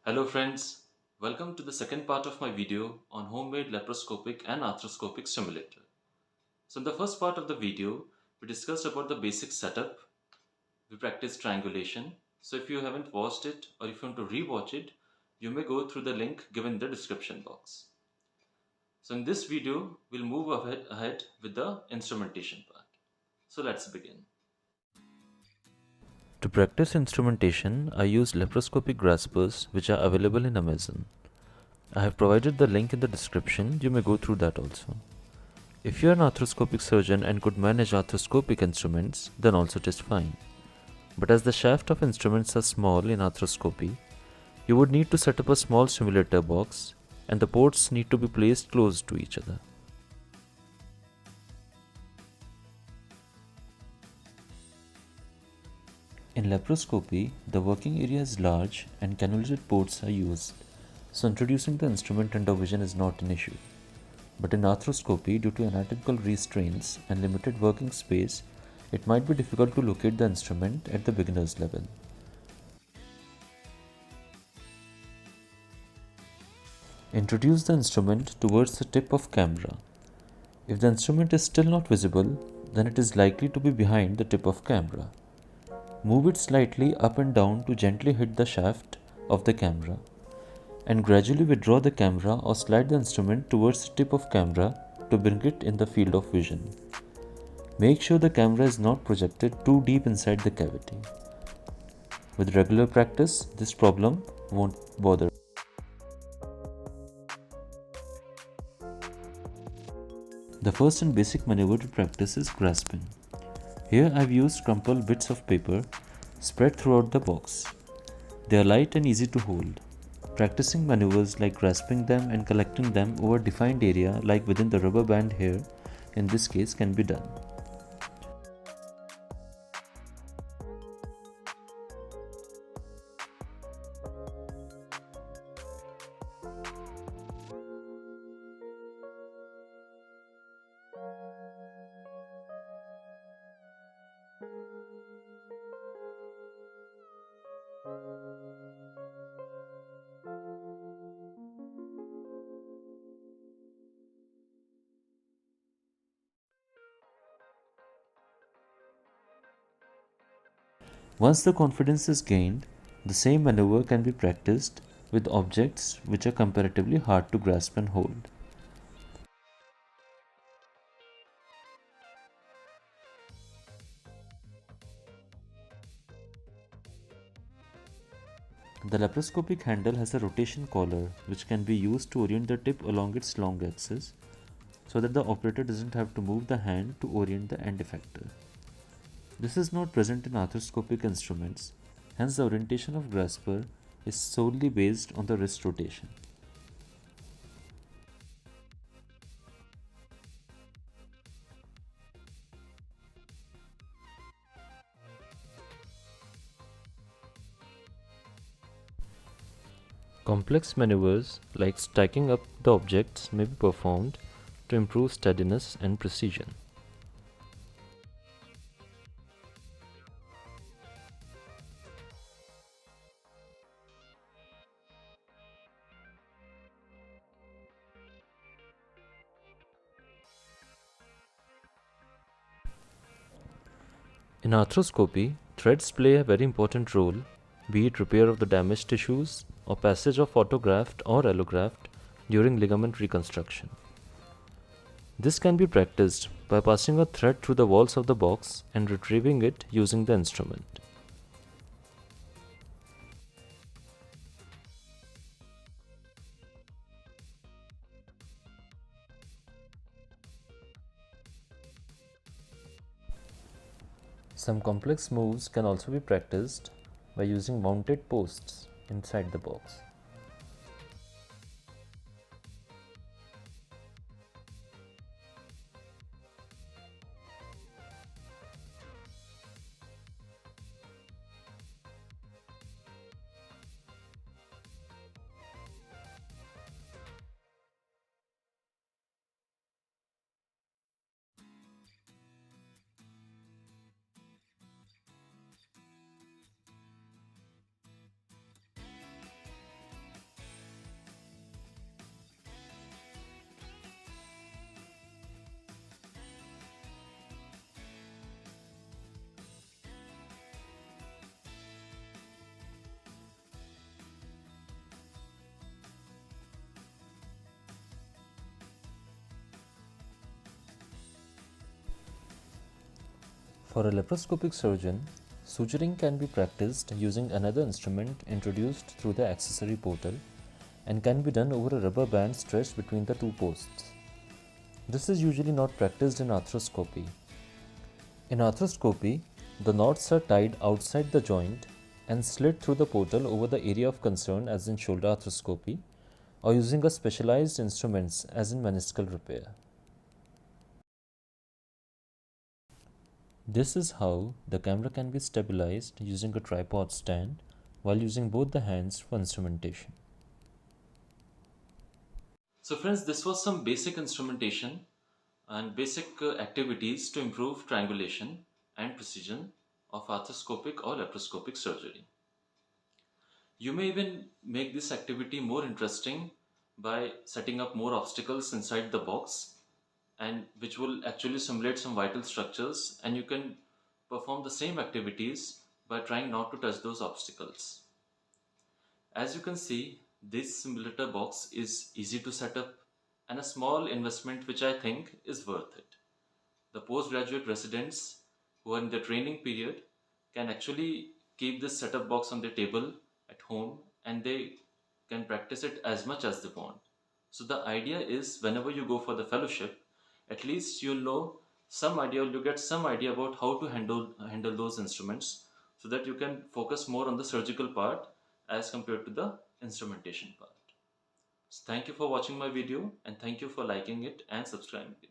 Hello friends, welcome to the second part of my video on homemade laproscopic and arthroscopic stimulator. So in the first part of the video, we discussed about the basic setup, we practiced triangulation. So if you haven't watched it or if you want to rewatch it, you may go through the link given in the description box. So in this video, we'll move ahead with the instrumentation part. So let's begin. To practice instrumentation, I use laparoscopic graspers which are available in Amazon. I have provided the link in the description, you may go through that also. If you are an arthroscopic surgeon and could manage arthroscopic instruments, then also it is fine. But as the shaft of instruments are small in arthroscopy, you would need to set up a small simulator box and the ports need to be placed close to each other. In laparoscopy, the working area is large and cannulated ports are used, so introducing the instrument under vision is not an issue. But in arthroscopy, due to anatomical restraints and limited working space, it might be difficult to locate the instrument at the beginner's level. Introduce the instrument towards the tip of camera. If the instrument is still not visible, then it is likely to be behind the tip of camera. Move it slightly up and down to gently hit the shaft of the camera, and gradually withdraw the camera or slide the instrument towards the tip of camera to bring it in the field of vision. Make sure the camera is not projected too deep inside the cavity. With regular practice, this problem won't bother. The first and basic maneuver to practice is grasping. Here I have used crumpled bits of paper spread throughout the box. They are light and easy to hold. Practicing maneuvers like grasping them and collecting them over a defined area like within the rubber band here, in this case, can be done. Once the confidence is gained, the same maneuver can be practiced with objects which are comparatively hard to grasp and hold. The laparoscopic handle has a rotation collar which can be used to orient the tip along its long axis so that the operator doesn't have to move the hand to orient the end effector. This is not present in arthroscopic instruments, hence the orientation of grasper is solely based on the wrist rotation. Complex maneuvers like stacking up the objects may be performed to improve steadiness and precision. In arthroscopy, threads play a very important role, be it repair of the damaged tissues or passage of autograft or allograft during ligament reconstruction. This can be practiced by passing a thread through the walls of the box and retrieving it using the instrument. Some complex moves can also be practiced by using mounted posts inside the box. For a laparoscopic surgeon, suturing can be practiced using another instrument introduced through the accessory portal and can be done over a rubber band stretched between the two posts. This is usually not practiced in arthroscopy. In arthroscopy, the knots are tied outside the joint and slid through the portal over the area of concern as in shoulder arthroscopy, or using a specialized instruments as in meniscal repair. This is how the camera can be stabilized using a tripod stand while using both the hands for instrumentation. So friends, this was some basic instrumentation and basic activities to improve triangulation and precision of arthroscopic or laparoscopic surgery. You may even make this activity more interesting by setting up more obstacles inside the box, and which will actually simulate some vital structures, and you can perform the same activities by trying not to touch those obstacles. As you can see, this simulator box is easy to set up and a small investment which I think is worth it. The postgraduate residents who are in the training period can actually keep this setup box on their table at home and they can practice it as much as they want. So the idea is whenever you go for the fellowship, at least you'll know some idea, you get some idea about how to handle those instruments so that you can focus more on the surgical part as compared to the instrumentation part. So thank you for watching my video and thank you for liking it and subscribing it.